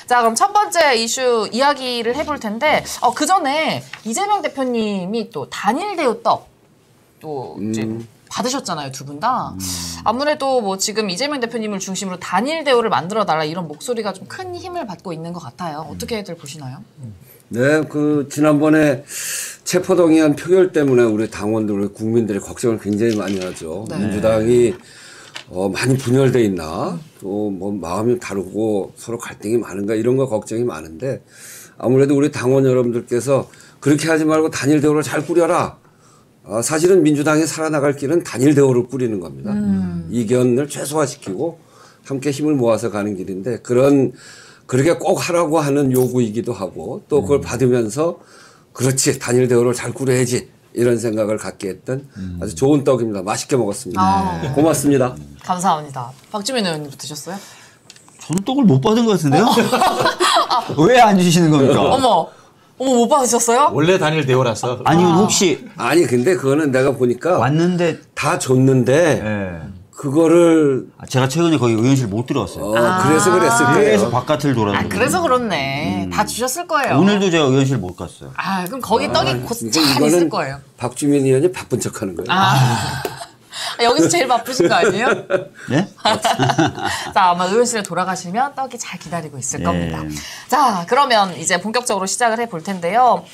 자, 그럼 첫 번째 이슈 이야기를 해볼 텐데, 그 전에 이재명 대표님이 또 단일 대우떡 또 이제 받으셨잖아요, 두 분 다. 아무래도 뭐 지금 이재명 대표님을 중심으로 단일 대우를 만들어 달라 이런 목소리가 좀 큰 힘을 받고 있는 것 같아요. 어떻게들 보시나요? 네, 지난번에 체포동의안 표결 때문에 우리 당원들, 우리 국민들이 걱정을 굉장히 많이 하죠. 네. 민주당이 많이 분열돼 있나, 또 뭐 마음이 다르고 서로 갈등이 많은가 이런 거 걱정이 많은데 아무래도 우리 당원 여러분들께서 그렇게 하지 말고 단일 대우를 잘 꾸려라. 사실은 민주당이 살아나갈 길은 단일 대우를 꾸리는 겁니다. 이견을 최소화시키고 함께 힘을 모아서 가는 길인데 그렇게 꼭 하라고 하는 요구이기도 하고 또 그걸 받으면서 그렇지 단일 대우를 잘 꾸려야지 이런 생각을 갖게 했던 아주 좋은 떡입니다. 맛있게 먹었습니다. 네. 고맙습니다. 감사합니다. 박주민 의원님 드셨어요? 저는 떡을 못 받은 것 같은데요? 왜 안 주시는 겁니까? 어머 못 받으셨어요? 원래 단일 대우라서. 아니면 혹시 근데 그거는 내가 보니까 왔는데 다 줬는데 네. 그거를 제가 최근에 거기 의원실 못 들어왔어요. 그래서 그랬을 거예요. 그래서 바깥을 돌아다니고. 그래서 그렇네. 다 주셨을 거예요. 오늘도 제가 의원실 못 갔어요. 그럼 거기 떡이 곧 잘 있을 거예요. 박주민 의원이 바쁜 척하는 거예요. 여기서 제일 바쁘신 거 아니에요? 네? 자, 아마 의원실에 돌아가시면 떡이 잘 기다리고 있을 겁니다. 자, 그러면 이제 본격적으로 시작을 해볼 텐데요.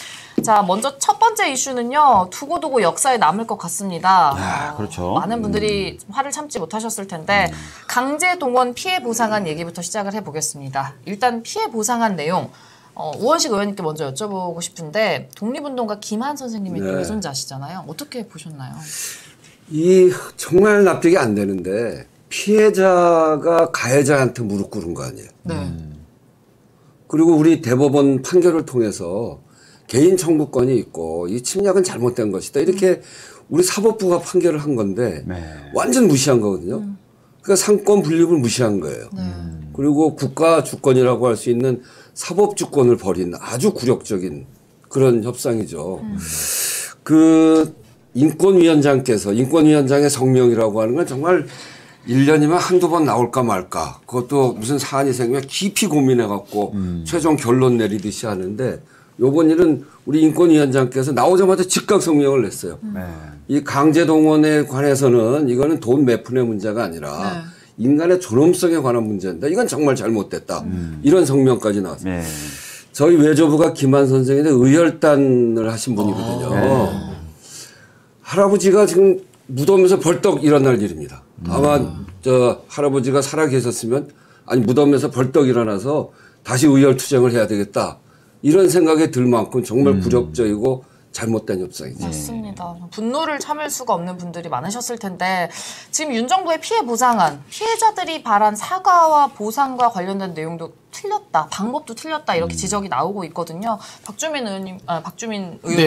자, 먼저 첫 번째 이슈는요. 두고두고 역사에 남을 것 같습니다. 그렇죠. 많은 분들이 화를 참지 못하셨을 텐데 강제동원 피해 보상안 얘기부터 시작을 해보겠습니다. 일단 피해 보상안 내용. 우원식 의원님께 먼저 여쭤보고 싶은데 독립운동가 김한 선생님의 또 외손자시잖아요. 어떻게 보셨나요? 정말 납득이 안 되는데 피해자가 가해자한테 무릎 꿇은 거 아니에요. 네. 그리고 우리 대법원 판결을 통해서 개인 청구권이 있고 이 침략은 잘못된 것이다. 이렇게 우리 사법부가 판결을 한 건데 완전 무시한 거거든요. 그러니까 상권 분립을 무시한 거예요. 그리고 국가 주권이라고 할 수 있는 사법 주권을 버린 아주 굴욕적인 그런 협상이죠. 인권위원장의 성명이라고 하는 건 정말 1년이면 한두 번 나올까 말까. 그것도 무슨 사안이 생기면 깊이 고민해갖고 최종 결론 내리듯이 하는데 요번 일은 우리 인권위원장께서 나오자마자 즉각 성명을 냈어요. 이 강제동원에 관해서는 이거는 돈 몇 푼의 문제가 아니라 인간의 존엄성에 관한 문제인데 이건 정말 잘못됐다. 이런 성명까지 나왔어요. 저희 외조부가 김한 선생인데 의열단을 하신 분이거든요. 할아버지가 지금 무덤에서 벌떡 일어날 일입니다. 아마 할아버지가 살아 계셨으면 무덤에서 벌떡 일어나서 다시 의열투쟁을 해야 되겠다. 이런 생각이 들 만큼 정말 굴욕적이고 잘못된 협상이죠. 맞습니다. 분노를 참을 수가 없는 분들이 많으셨을 텐데 지금 윤 정부의 피해 보상안, 피해자들이 바란 사과와 보상과 관련된 내용도 틀렸다, 방법도 틀렸다 이렇게 지적이 나오고 있거든요. 박주민 의원님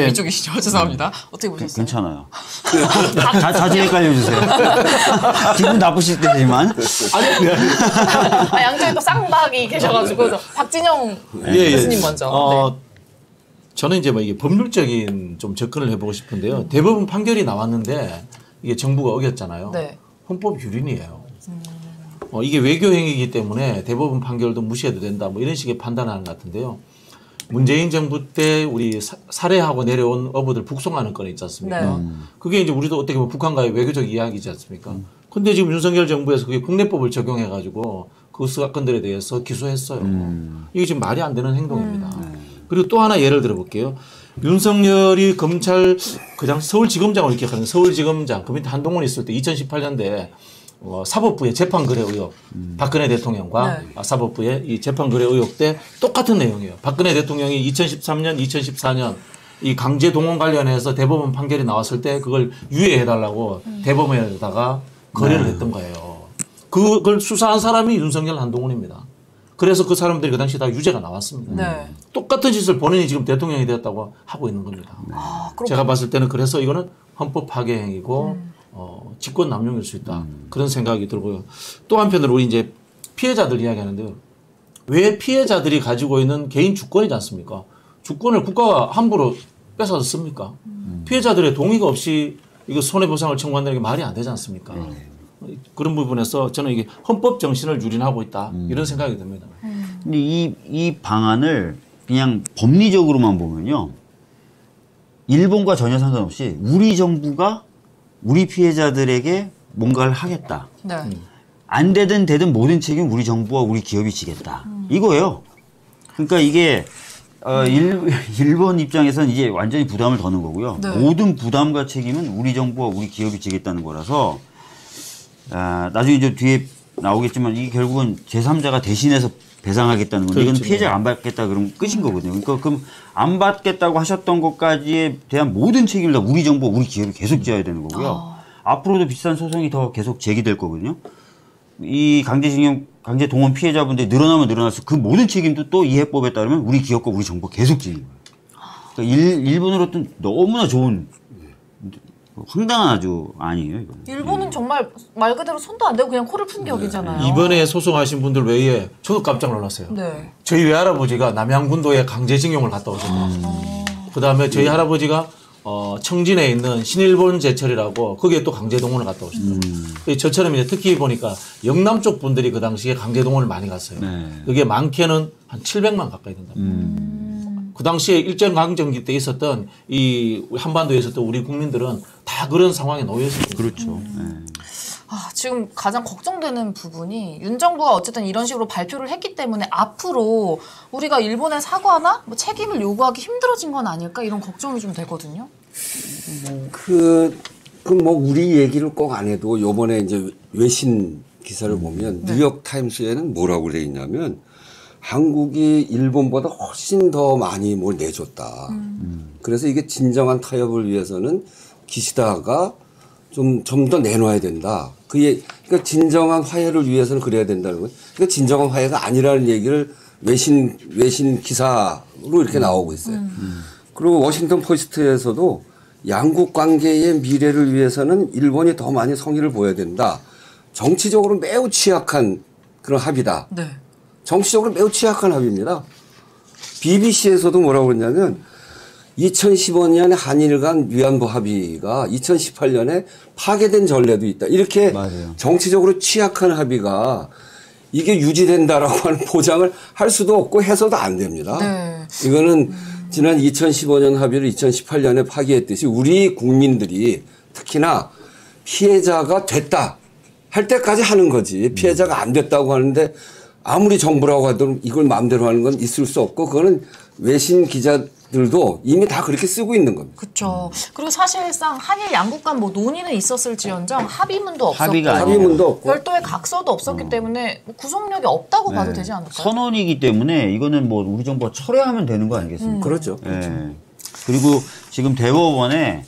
이쪽이시죠? 죄송합니다. 어떻게 보셨어요? 괜찮아요. 자주 헷갈려 주세요. 기분 나쁘실 때지만. 양쪽에 또 쌍박이 계셔가지고 박진영 교수님 먼저. 저는 이제 이게 법률적인 좀 접근을 해보고 싶은데요. 대법원 판결이 나왔는데 이게 정부가 어겼잖아요. 헌법 유린이에요. 이게 외교행위이기 때문에 대법원 판결도 무시해도 된다. 뭐 이런 식의 판단하는 것 같은데요. 문재인 정부 때 우리 살해하고 내려온 어부들 북송하는 건이 있지 않습니까? 그게 이제 우리도 어떻게 보면 북한과의 외교적 이야기지 않습니까? 근데 지금 윤석열 정부에서 그게 국내법을 적용해가지고 그 사건들에 대해서 기소했어요. 이게 지금 말이 안 되는 행동입니다. 그리고 또 하나 예를 들어볼게요. 윤석열이 그냥 서울지검장으로 이렇게 하는 서울지검장, 그 밑에 한동훈이 있을 때 2018년대 사법부의 재판거래 의혹, 박근혜 대통령과 사법부의 이 재판거래 의혹 때 똑같은 내용이에요. 박근혜 대통령이 2013년, 2014년 이 강제동원 관련해서 대법원 판결이 나왔을 때 그걸 유예해달라고 대법원에다가 거래를 했던 거예요. 그걸 수사한 사람이 윤석열 한동훈입니다. 그래서 그 사람들이 그 당시 다 유죄가 나왔습니다. 똑같은 짓을 본인이 지금 대통령이 되었다고 하고 있는 겁니다. 제가 봤을 때는 그래서 이거는 헌법 파괴 행위고 직권 남용일 수 있다. 그런 생각이 들고요. 또 한편으로 우리 이제 피해자들 이야기하는데요. 왜 피해자들이 가지고 있는 개인 주권이지 않습니까? 주권을 국가가 함부로 뺏어습니까? 피해자들의 동의가 없이 이거 손해보상을 청구한다는 게 말이 안 되지 않습니까? 그런 부분에서 저는 이게 헌법 정신을 유린하고 있다 이런 생각이 듭니다. 근데 이 방안을 그냥 법리적으로만 보면요. 일본과 전혀 상관없이 우리 정부가 우리 피해자들에게 뭔가를 하겠다. 네. 안 되든 모든 책임 우리 정부와 우리 기업이 지겠다. 이거예요. 그러니까 이게 일본 입장에서는 이제 완전히 부담을 더는 거고요. 네. 모든 부담과 책임은 우리 정부와 우리 기업이 지겠다는 거라서 나중에 이제 뒤에 나오겠지만 이게 결국은 제3자가 대신해서 배상하겠다는 건데 이건 피해자가 안 받겠다 그러면 끝인 거거든요. 그러니까 그럼 안 받겠다고 하셨던 것까지에 대한 모든 책임을 다 우리 정부와 우리 기업이 계속 져야 되는 거고요. 앞으로도 비슷한 소송이 더 계속 제기될 거거든요. 이 강제징용, 강제동원 피해자분들이 늘어나면 늘어날수록 그 모든 책임도 또 이 해법에 따르면 우리 기업과 우리 정부가 계속 지는 거예요. 그러니까 일본으로는 너무나 좋은 황당한 아주 아니에요, 이거는. 일본은 정말 말 그대로 손도 안 대고 그냥 코를 푼 격이잖아요. 이번에 소송하신 분들 외에 저도 깜짝 놀랐어요. 네. 저희 외할아버지가 남양군도에 강제징용을 갔다 오셨고 그다음에 저희 할아버지가 청진에 있는 신일본 제철이라고 거기에 또 강제동원을 갔다 오셨더라고요. 저처럼 이제 특히 보니까 영남 쪽 분들이 그 당시에 강제동원을 많이 갔어요. 네. 그게 많게는 한 700만 가까이 된다고. 그 당시에 일제강점기 때 있었던 이 한반도에 있었던 우리 국민들은 다 그런 상황에 놓여 있었거든요. 그렇죠. 지금 가장 걱정되는 부분이 윤 정부가 어쨌든 이런 식으로 발표를 했기 때문에 앞으로 우리가 일본에 사과나 뭐 책임을 요구하기 힘들어진 건 아닐까 이런 걱정이 좀 되거든요. 뭐 우리 얘기를 꼭 안 해도 요번에 이제 외신 기사를 보면 뉴욕 타임스에는 뭐라고 돼 있냐면 한국이 일본보다 훨씬 더 많이 뭘 내줬다. 그래서 이게 진정한 타협을 위해서는 기시다가 좀 더 내놔야 된다. 그러니까 진정한 화해를 위해서는 그래야 된다는 거예요. 그러니까 진정한 화해가 아니라는 얘기를 외신 기사로 이렇게 나오고 있어요. 그리고 워싱턴 포스트에서도 양국 관계의 미래를 위해서는 일본이 더 많이 성의를 보여야 된다. 정치적으로 매우 취약한 그런 합의다. 네. 정치적으로 매우 취약한 합의입니다. BBC에서도 뭐라고 그랬냐면 2015년에 한일 간 위안부 합의가 2018년에 파괴된 전례도 있다. 이렇게 맞아요. 정치적으로 취약한 합의가 이게 유지된다라고 하는 보장을 할 수도 없고 해서도 안 됩니다. 네. 이거는 지난 2015년 합의를 2018년에 파기했듯이 우리 국민들이 특히나 피해자가 됐다 할 때까지 하는 거지. 피해자가 안 됐다고 하는데 아무리 정부라고 하더라도 이걸 마음대로 하는 건 있을 수 없고 그거는 외신 기자들도 이미 다 그렇게 쓰고 있는 겁니다. 그렇죠. 그리고 사실상 한일 양국 간 뭐 논의는 있었을지언정 합의문도 없었고 합의문도 없고 별도의 각서도 없었기 때문에 뭐 구속력이 없다고 봐도 되지 않을까요? 선언이기 때문에 이거는 뭐 우리 정부가 철회하면 되는 거 아니겠습니까? 그렇죠. 그리고 지금 대법원에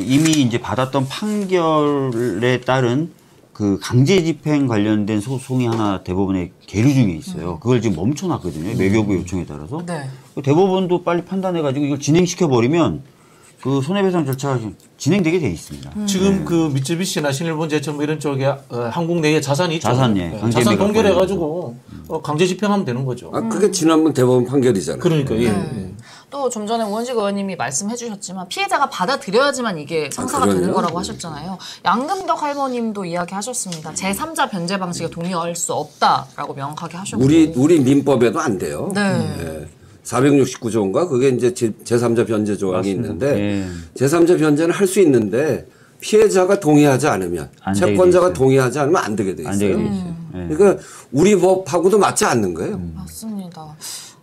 이미 이제 받았던 판결에 따른 그 강제 집행 관련된 소송이 하나 대법원에 계류 중에 있어요. 그걸 지금 멈춰놨거든요. 외교부 요청에 따라서. 네. 대법원도 빨리 판단해가지고 이걸 진행시켜버리면 그 손해배상 절차가 진행되게 돼 있습니다. 지금 그 미쯔비시나 신일본 제철 뭐 이런 쪽에 한국 내에 자산이 있죠. 자산, 예. 강제 자산 매각 동결해가지고 강제 집행하면 되는 거죠. 그게 지난번 대법원 판결이잖아요. 그러니까 예. 또 좀 전에 우원식 의원님이 말씀해 주셨지만 피해자가 받아들여야지만 이게 성사가 되는 거라고 하셨잖아요. 양금덕 할머님도 이야기하셨습니다. 제3자 변제 방식에 동의할 수 없다라고 명확하게 하셨고 우리 민법에도 안 돼요. 네. 469조인가 그게 이제 제3자 변제 조항이 있는데 제3자 변제는 할 수 있는데 피해자가 동의하지 않으면 채권자가 동의하지 않으면 안 되게 돼 있어요. 안 되게 돼 있어요. 그러니까 우리 법하고도 맞지 않는 거예요. 맞습니다.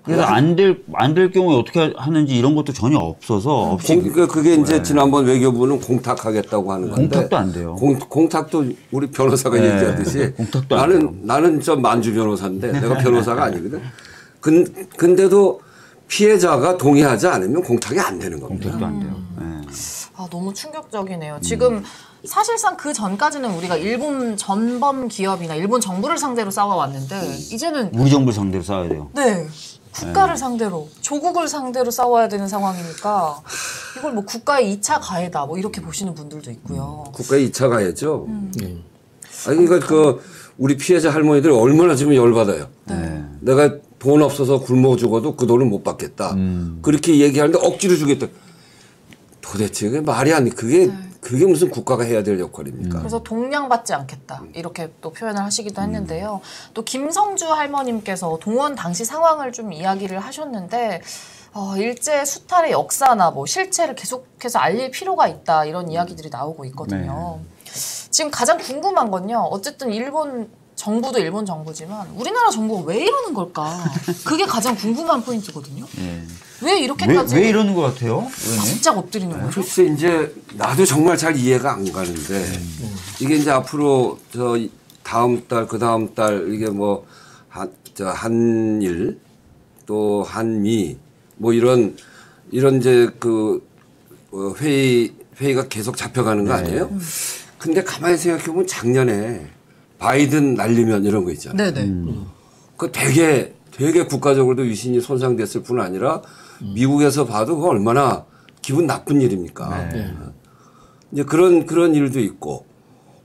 그래서 안 될 경우에 어떻게 하는지 이런 것도 전혀 없어서 그러니까 그게 이제 지난번 외교부는 공탁하겠다고 하는 건데 공탁도 안 돼요. 공탁도 우리 변호사가 얘기하듯이 공탁도 안 돼요. 나는 저 만주 변호사인데 내가 변호사가 아니거든. 근데도 피해자가 동의하지 않으면 공탁이 안 되는 겁니다. 공탁도 안 돼요. 너무 충격적이네요. 지금 사실상 그 전까지는 우리가 일본 전범 기업이나 일본 정부를 상대로 싸워왔는데 이제는 우리 정부를 상대로 싸워야 돼요. 네. 국가를 상대로, 조국을 상대로 싸워야 되는 상황이니까 이걸 뭐 국가의 2차 가해다 뭐 이렇게 보시는 분들도 있고요. 국가의 2차 가해죠. 아니 그러니까 우리 피해자 할머니들이 얼마나 지금 열받아요. 내가 돈 없어서 굶어 죽어도 그 돈을 못 받겠다. 그렇게 얘기하는데 억지로 주겠다. 도대체 그게 말이 안 돼. 그게 그게 무슨 국가가 해야 될 역할입니까? 그래서 동량받지 않겠다 이렇게 또 표현을 하시기도 했는데요. 또 김성주 할머님께서 동원 당시 상황을 좀 이야기를 하셨는데 일제 수탈의 역사나 뭐 실체를 계속해서 알릴 필요가 있다 이런 이야기들이 나오고 있거든요. 지금 가장 궁금한 건요. 어쨌든 일본 정부도 일본 정부지만 우리나라 정부가 왜 이러는 걸까? 그게 가장 궁금한 포인트거든요. 왜 이렇게까지 왜 이러는 것 같아요? 바짝 엎드리는 거죠? 글쎄 이제 나도 정말 잘 이해가 안 가는데 이게 이제 앞으로 저 다음 달 그 다음 달 이게 뭐 한일 또 한미 뭐 이런 이제 그 회의가 계속 잡혀가는 거 아니에요? 근데 가만히 생각해 보면 작년에 바이든 날리면 이런 거 있잖아요. 네네. 그 되게 국가적으로도 위신이 손상됐을 뿐 아니라 미국에서 봐도 그거 얼마나 기분 나쁜 일입니까? 이제 그런 일도 있고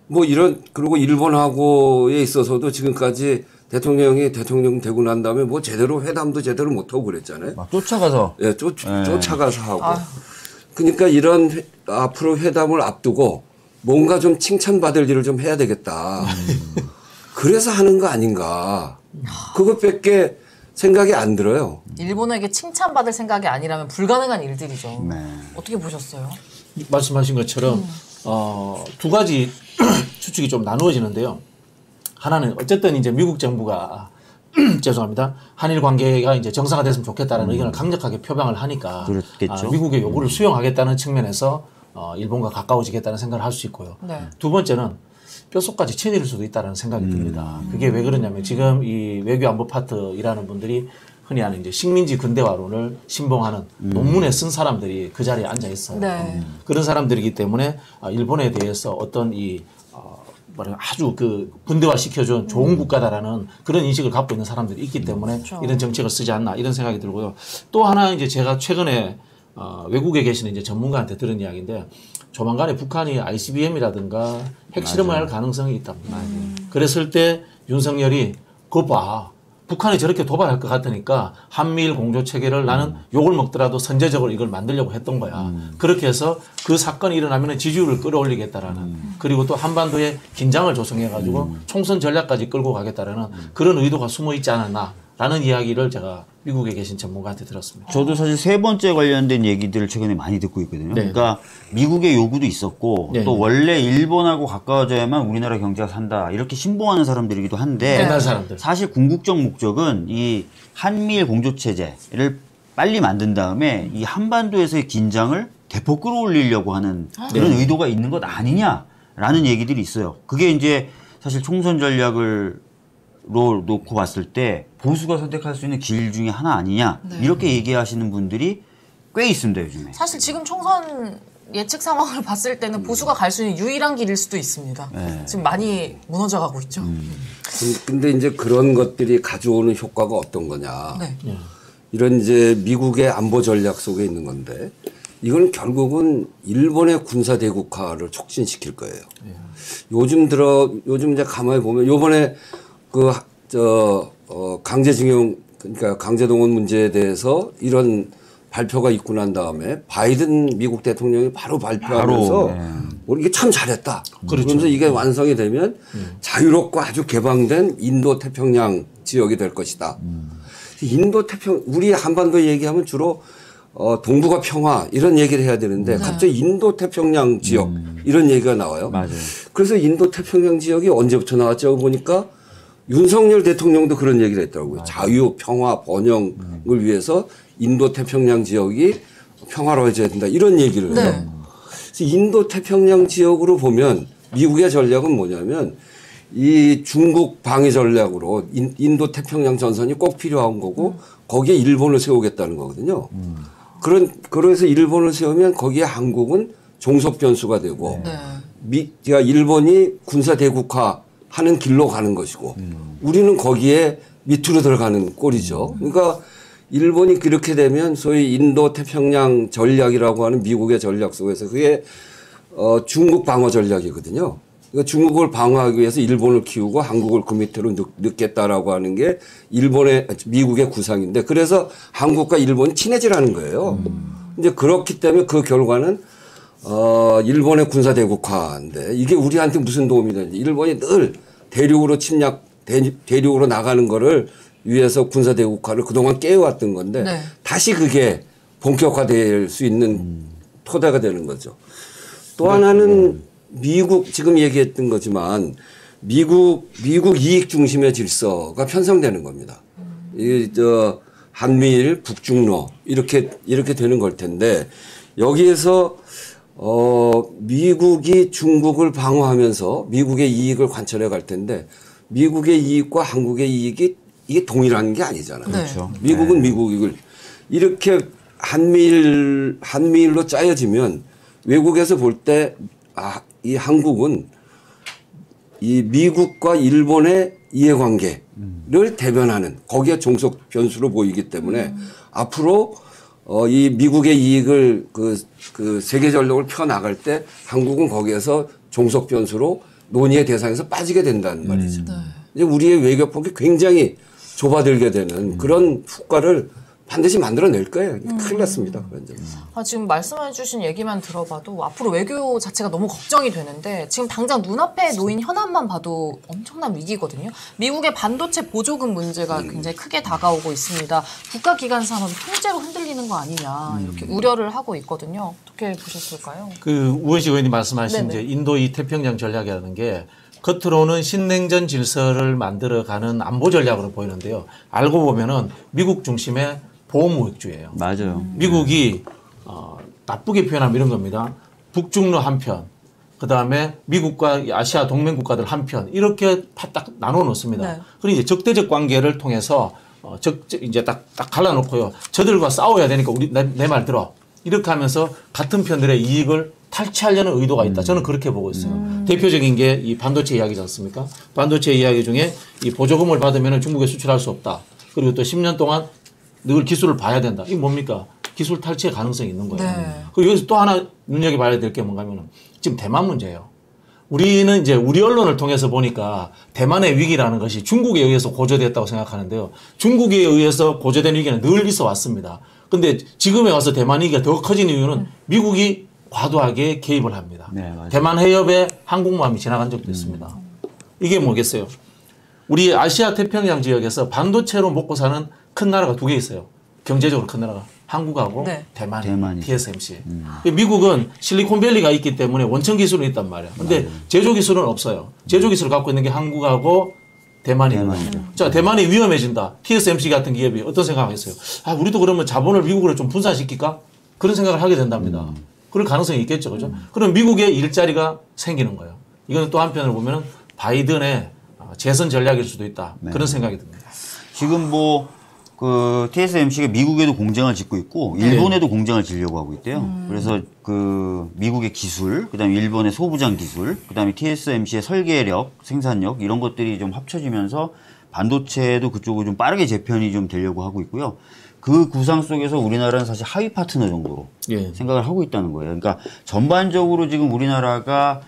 뭐 그리고 일본하고에 있어서도 지금까지 대통령이 대통령 되고 난 다음에 뭐 제대로 회담도 제대로 못 하고 그랬잖아요. 막 쫓아가서. 예, 쫓아가서 하고. 그러니까 이런 앞으로 회담을 앞두고 뭔가 좀 칭찬받을 일을 좀 해야 되겠다. 그래서 하는 거 아닌가. 그것밖에 생각이 안 들어요. 일본에게 칭찬받을 생각이 아니라면 불가능한 일들이죠. 어떻게 보셨어요? 말씀하신 것처럼 두 가지 추측이 좀 나누어지는데요. 하나는 어쨌든 이제 미국 정부가 죄송합니다. 한일 관계가 이제 정상화 됐으면 좋겠다는 의견을 강력하게 표방을 하니까 미국의 요구를 수용하겠다는 측면에서 일본과 가까워지겠다는 생각을 할 수 있고요. 두 번째는 뼛속까지 친일 수도 있다는 생각이 듭니다. 그게 왜 그러냐면 지금 이 외교안보 파트 일하는 분들이 흔히 하는 이제 식민지 근대화론을 신봉하는 논문에 쓴 사람들이 그 자리에 앉아 있어요. 그런 사람들이기 때문에 일본에 대해서 어떤 아주 그 분대화 시켜준 좋은 국가다라는 그런 인식을 갖고 있는 사람들이 있기 때문에 이런 정책을 쓰지 않나 이런 생각이 들고요. 또 하나 이제 제가 최근에 외국에 계시는 이제 전문가한테 들은 이야기인데 조만간에 북한이 ICBM이라든가 핵실험을 할 가능성이 있답니다. 그랬을 때 윤석열이 그거 봐. 북한이 저렇게 도발할 것 같으니까 한미일 공조 체계를 나는 욕을 먹더라도 선제적으로 이걸 만들려고 했던 거야. 그렇게 해서 그 사건이 일어나면 지지율을 끌어올리겠다라는 그리고 또 한반도에 긴장을 조성해가지고 총선 전략까지 끌고 가겠다라는 그런 의도가 숨어 있지 않았나라는 이야기를 제가 미국에 계신 전문가한테 들었습니다. 저도 사실 세 번째 관련된 얘기들을 최근에 많이 듣고 있거든요. 그러니까 미국의 요구도 있었고 또 원래 일본하고 가까워져야만 우리나라 경제가 산다 이렇게 신봉하는 사람들이기도 한데 옛날 사람들. 사실 궁극적 목적은 이 한미일 공조체제를 빨리 만든 다음에 이 한반도에서의 긴장을 대폭 끌어올리려고 하는 그런 의도가 있는 것 아니냐라는 얘기들이 있어요. 그게 이제 사실 총선 전략을 놓고 봤을 때 보수가 선택할 수 있는 길 중에 하나 아니냐 이렇게 얘기하시는 분들이 꽤 있습니다 요즘에. 사실 지금 총선 예측 상황을 봤을 때는 보수가 갈 수 있는 유일한 길일 수도 있습니다. 지금 많이 무너져가고 있죠. 근데 이제 그런 것들이 가져오는 효과가 어떤 거냐. 이런 이제 미국의 안보 전략 속에 있는 건데 이건 결국은 일본의 군사 대국화를 촉진시킬 거예요. 요즘 이제 가만히 보면 요번에 강제징용, 그러니까 강제동원 문제에 대해서 발표가 있고 난 다음에 바이든 미국 대통령이 바로 발표하면서 이게 참 잘했다. 그러면서 이게 완성이 되면 자유롭고 아주 개방된 인도 태평양 지역이 될 것이다. 우리 한반도 얘기하면 주로 동북아 평화 이런 얘기를 해야 되는데 갑자기 인도 태평양 지역 이런 얘기가 나와요. 맞아요. 그래서 인도 태평양 지역이 언제부터 나왔죠? 보니까 윤석열 대통령도 그런 얘기를 했더라고요. 자유, 평화, 번영을 위해서 인도 태평양 지역이 평화로워져야 된다. 이런 얘기를 해요. 그래서 인도 태평양 지역으로 보면 미국의 전략은 뭐냐면 이 중국 방위 전략으로 인도 태평양 전선이 꼭 필요한 거고 거기에 일본을 세우겠다는 거거든요. 그래서 일본을 세우면 거기에 한국은 종속 변수가 되고 그러니까 일본이 군사 대국화 하는 길로 가는 것이고 우리는 거기에 밑으로 들어가는 꼴이죠. 그러니까 일본이 그렇게 되면 소위 인도 태평양 전략이라고 하는 미국의 전략 속에서 그게 중국 방어 전략이거든요. 그러니까 중국을 방어하기 위해서 일본을 키우고 한국을 그 밑으로 넣겠다라고 하는 게 미국의 구상인데 그래서 한국과 일본이 친해지라는 거예요. 이제 그렇기 때문에 그 결과는 일본의 군사 대국화인데 이게 우리한테 무슨 도움이 되는지 일본이 늘 대륙으로 대륙으로 나가는 거를 위해서 군사 대국화를 그동안 깨워왔던 건데 네. 다시 그게 본격화될 수 있는 토대가 되는 거죠. 또 하나는 미국 지금 얘기했던 거지만 미국 이익 중심의 질서가 편성되는 겁니다. 한미일, 북중러 이렇게 되는 걸 텐데 여기에서 미국이 중국을 방어하면서 미국의 이익을 관철해 갈 텐데 미국의 이익과 한국의 이익이 이게 동일한 게 아니잖아요. 그렇죠. 미국은 미국 이익을 이렇게 한미일로 짜여지면 외국에서 볼 때 이 한국은 이 미국과 일본의 이해관계를 대변하는 거기에 종속 변수로 보이기 때문에 앞으로 이 미국의 이익을 그 세계 전력을 펴 나갈 때 한국은 거기에서 종속 변수로 논의의 대상에서 빠지게 된다는 말이죠. 이제 우리의 외교폭이 굉장히 좁아들게 되는 그런 효과를 반드시 만들어낼 거예요. 큰일 났습니다. 지금 말씀해 주신 얘기만 들어봐도 앞으로 외교 자체가 너무 걱정이 되는데 지금 당장 눈앞에 놓인 현안만 봐도 엄청난 위기거든요. 미국의 반도체 보조금 문제가 굉장히 크게 다가오고 있습니다. 국가기관 산업이 통째로 흔들리는 거 아니냐 이렇게 우려를 하고 있거든요. 어떻게 보셨을까요? 우원식 의원님 말씀하신 네네. 이제 인도 이 태평양 전략이라는 게 겉으로는 신냉전 질서를 만들어가는 안보 전략으로 보이는데요. 알고 보면은 미국 중심의 보호무역주의예요. 맞아요. 미국이 나쁘게 표현하면 이런 겁니다. 북중러 한편, 그 다음에 미국과 아시아 동맹 국가들 한편 이렇게 딱 나눠 놓습니다. 네. 그리고 이제 적대적 관계를 통해서 이제 딱 갈라놓고요. 저들과 싸워야 되니까 내 말 들어. 이렇게 하면서 같은 편들의 이익을 탈취하려는 의도가 있다. 저는 그렇게 보고 있어요. 대표적인 게 이 반도체 이야기지 않습니까? 반도체 이야기 중에 이 보조금을 받으면 중국에 수출할 수 없다. 그리고 또 10년 동안 늘 기술을 봐야 된다. 이게 뭡니까? 기술 탈취의 가능성이 있는 거예요. 네. 그리고 여기서 또 하나 눈여겨봐야 될 게 뭔가 하면은 지금 대만 문제예요. 우리는 이제 우리 언론을 통해서 보니까 대만의 위기라는 것이 중국에 의해서 고조됐다고 생각하는데요. 중국에 의해서 고조된 위기는 늘 있어 왔습니다. 근데 지금에 와서 대만 위기가 더 커진 이유는 미국이 과도하게 개입을 합니다. 네, 맞아요. 대만 해협에 항공모함이 지나간 적도 있습니다. 이게 뭐겠어요? 우리 아시아 태평양 지역에서 반도체로 먹고 사는 큰 나라가 두 개 있어요. 경제적으로 큰 나라가 한국하고 네. 대만이 TSMC. 미국은 실리콘밸리가 있기 때문에 원천 기술은 있단 말이에요. 근데 제조 기술은 없어요. 제조 기술을 갖고 있는 게 한국하고 대만이거든요. 자, 대만이 위험해진다. TSMC 같은 기업이 어떤 생각하겠어요? 우리도 그러면 자본을 미국으로 좀 분산시킬까? 그런 생각을 하게 된답니다. 그럴 가능성이 있겠죠. 그죠? 그럼 미국의 일자리가 생기는 거예요. 이거는 또 한편으로 보면은 바이든의 재선 전략일 수도 있다. 그런 생각이 듭니다. 지금 TSMC가 미국에도 공장을 짓고 있고 일본에도 공장을 지려고 하고 있대요. 그래서 미국의 기술, 그다음에 일본의 소부장 기술, 그다음에 TSMC의 설계력, 생산력 이런 것들이 좀 합쳐지면서 반도체도 그쪽으로 좀 빠르게 재편이 좀 되려고 하고 있고요. 그 구상 속에서 우리나라는 사실 하위 파트너 정도로 생각을 하고 있다는 거예요. 그러니까 전반적으로 지금 우리나라가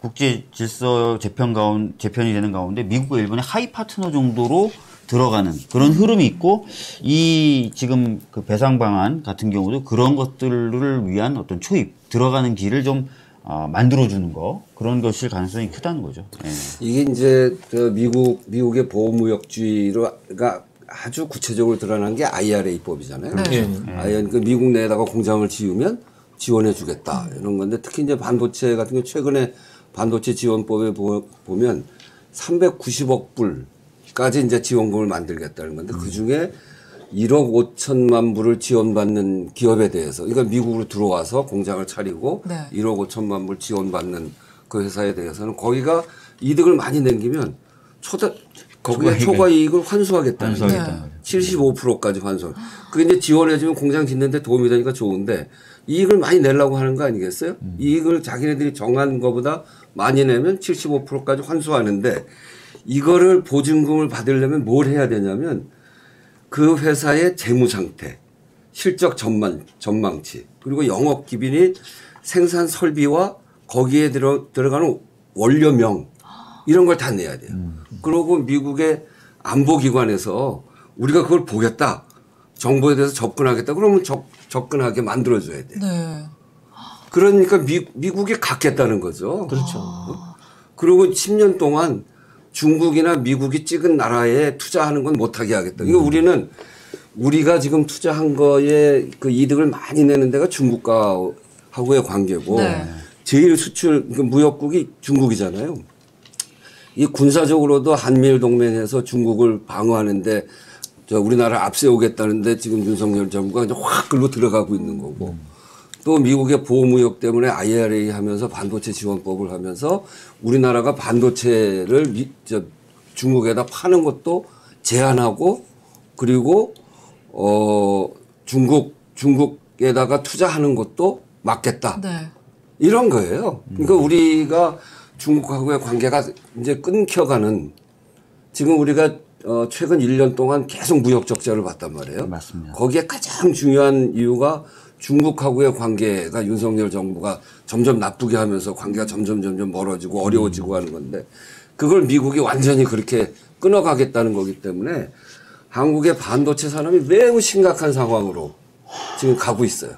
국제 질서 재편이 되는 가운데 미국과 일본의 하위 파트너 정도로 들어가는 그런 흐름이 있고 이 지금 그 배상 방안 같은 경우도 그런 것들을 위한 어떤 초입 들어가는 길을 좀 만들어주는 거 그런 것일 가능성이 크다는 거죠. 네. 이게 이제 미국의 보호무역주의가 아주 구체적으로 드러난 게 IRA법이잖아요. 네. 그 미국 내에다가 공장을 지으면 지원해주겠다 이런 건데 특히 이제 반도체 같은 경우 최근에 반도체 지원법에 보면 390억 불까지 이제 지원금을 만들겠다는 건데 그 중에 1억 5천만 불을 지원받는 기업에 대해서 그러니까 미국으로 들어와서 공장을 차리고 1억 5천만 불 지원받는 그 회사에 대해서는 거기가 이득을 많이 남기면 거기에 초과 이익을 환수하겠다는 거예요. 75%까지 환수. 그게 이제 지원해주면 공장 짓는데 도움이 되니까 좋은데 이익을 많이 내려고 하는 거 아니겠어요? 이익을 자기네들이 정한 것보다 많이 내면 75%까지 환수하는데 이거를 보증금을 받으려면 뭘 해야 되냐면 그 회사의 재무 상태, 실적 전망치, 그리고 영업 기빈이 생산 설비와 거기에 들어가는 원료명 이런 걸 다 내야 돼요. 그리고 미국의 안보기관에서 우리가 그걸 보겠다. 정보에 대해서 접근하겠다. 그러면 접근하게 만들어줘야 돼요. 네. 그러니까 미국이 갖겠다는 거죠. 그렇죠. 그리고 10년 동안 중국이나 미국이 찍은 나라에 투자하는 건 못하게 하겠다. 이거 우리가 지금 투자한 거에 그 이득을 많이 내는 데가 중국하고의 관계고 네. 제일 수출 무역국이 중국이잖아요. 이 군사적으로도 한미일 동맹에서 중국을 방어하는데 우리나라 앞세우겠다는데 지금 윤석열 정부가 이제 확 글로 들어가고 있는 거고 또 미국의 보호무역 때문에 IRA 하면서 반도체 지원법을 하면서 우리나라가 반도체를 중국에다 파는 것도 제한하고 그리고 중국에다가 투자하는 것도 막겠다. 네. 이런 거예요. 그러니까 우리가 중국하고의 관계가 이제 끊겨가는 지금 우리가 최근 1년 동안 계속 무역 적자를 봤단 말이에요. 맞습니다. 거기에 가장 중요한 이유가 중국하고의 관계가 윤석열 정부가 점점 나쁘게 하면서 관계가 점점 멀어지고 어려워지고 하는 건데 그걸 미국이 완전히 그렇게 끊어가겠다는 거기 때문에 한국의 반도체 산업이 매우 심각한 상황으로 지금 가고 있어요.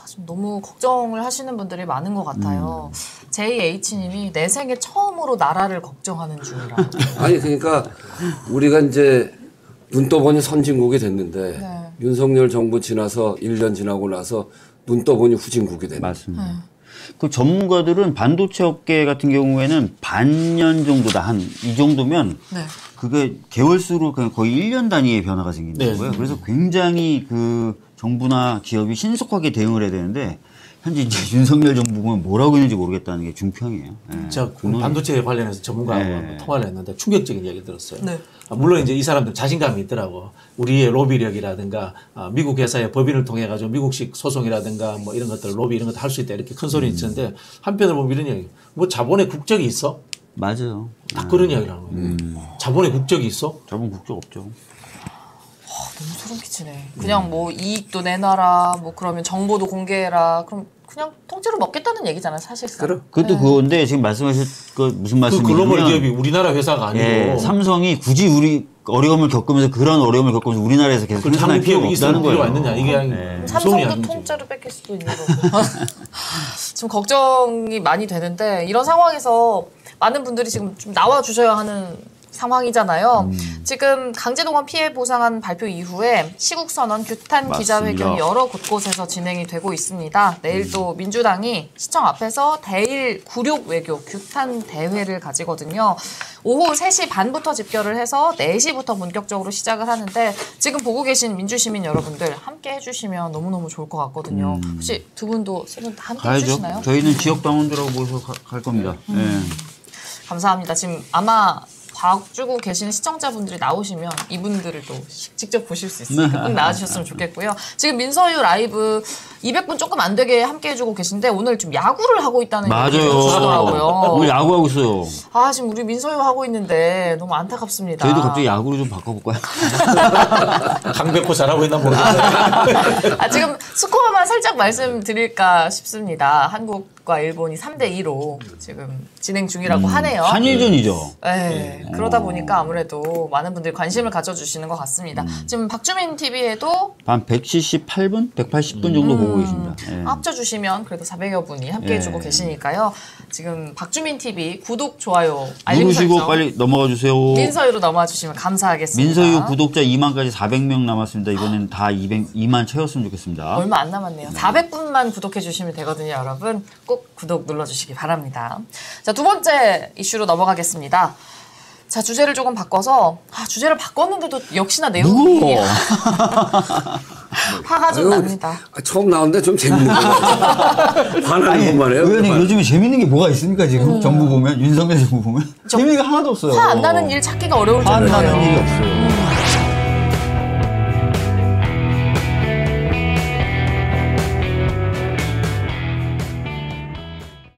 좀 너무 걱정을 하시는 분들이 많은 것 같아요. JH님이 내 생애 처음으로 나라를 걱정하는 중이라고. 아니 그러니까 우리가 이제 눈 떠보니 선진국이 됐는데 네. 윤석열 정부 지나서 1년 지나고 나서 눈 떠보니 후진국이 됐네. 맞습니다. 그 전문가들은 반도체 업계 같은 경우에는 반년 정도다 한 이 정도면 네. 그게 개월수로 그냥 거의 1년 단위의 변화가 생긴다는 거예요. 그래서 굉장히 그 정부나 기업이 신속하게 대응을 해야 되는데 현재 이제 윤석열 정부가 뭐라고 했는지 모르겠다는 게 중평이에요. 네. 제가 반도체 관련해서 전문가하고 통화를 했는데 충격적인 이야기 들었어요. 네. 물론 이제 이 사람들 자신감이 있더라고. 우리의 로비력이라든가 미국 회사의 법인을 통해 가지고 미국식 소송이라든가 뭐 이런 것들 로비 이런 것들 할 수 있다 이렇게 큰 소리 치는데 한편으로 보면 이런 이야기. 뭐 자본의 국적이 있어? 맞아요. 딱 그런 이야기를 하는 거예요. 자본의 국적이 있어? 자본 국적 없죠. 너무 소름 끼치네. 그냥 뭐 이익도 내놔라, 뭐 그러면 정보도 공개해라. 그럼 그냥 통째로 먹겠다는 얘기잖아요, 사실상. 그것도 네. 그건데 지금 말씀하신 그 무슨 말씀이냐면 글로벌 기업이 우리나라 회사가 아니고 예, 삼성이 굳이 우리 어려움을 겪으면서 그런 어려움을 겪으면서 우리나라에서 계속 생산할 필요가 없다는 거예요. 있느냐 이게 삼성도 통째로 뺏길 수도 있는 거고. 지금 걱정이 많이 되는데 이런 상황에서 많은 분들이 지금 좀 나와 주셔야 하는 상황이잖아요. 지금 강제동원 피해 보상안 발표 이후에 시국선언 규탄 기자회견이 여러 곳곳에서 진행이 되고 있습니다. 내일 또 민주당이 시청 앞에서 대일 굴욕 외교 규탄 대회를 가지거든요. 오후 3시 반부터 집결을 해서 4시부터 본격적으로 시작을 하는데 지금 보고 계신 민주시민 여러분들 함께 해주시면 너무너무 좋을 것 같거든요. 혹시 두 분도 세 분 다 함께 가야죠. 해주시나요? 저희는 지역당원들하고 모여서 갈 겁니다. 감사합니다. 지금 아마 봐주고 계시는 시청자분들이 나오시면 이분들을 또 직접 보실 수 있으니까 꼭 나와주셨으면 좋겠고요. 지금 민서유 라이브 200분 조금 안 되게 함께 해주고 계신데 오늘 좀 야구를 하고 있다는 얘기를 해주시더라고요. 오늘 야구하고 있어요. 아 지금 우리 민서유 하고 있는데 너무 안타깝습니다. 저희도 갑자기 야구를 좀 바꿔볼까요? 강백호 잘하고 있나 모르겠어요. 지금 스코어만 살짝 말씀드릴까 싶습니다. 한국과 일본이 3대2로 지금 진행 중이라고 하네요. 한일전이죠. 네. 그러다 보니까 아무래도 많은 분들이 관심을 가져주시는 것 같습니다. 지금 박주민 TV에도 한 178분, 180분 정도 보고 계십니다. 합쳐주시면 그래도 400여 분이 함께 해주고 계시니까요. 지금 박주민 TV 구독, 좋아요, 알림 설정 누르시고 빨리 넘어가 주세요. 민서유로 넘어와 주시면 감사하겠습니다. 민서유 구독자 2만까지 400명 남았습니다. 이번엔 다 2만 채웠으면 좋겠습니다. 얼마 안 남았네요. 400분만 구독해 주시면 되거든요, 여러분. 꼭 구독 눌러주시기 바랍니다. 자, 두 번째 이슈로 넘어가겠습니다. 자, 주제를 조금 바꿔서 주제를 바꿨는데도 역시나 내용이 화가 좀 납니다. 처음 나오는데 좀 재밌는 거 같아요. 반하는 것만 해요. 의원님 요즘에 재밌는 게 뭐가 있습니까 지금? 정부 보면 윤석열 정부 보면 재밌는 게 하나도 없어요. 화 안 나는 일 찾기가 어려울 정도예요. 정도예요. 화 안 나는 일이 없어요.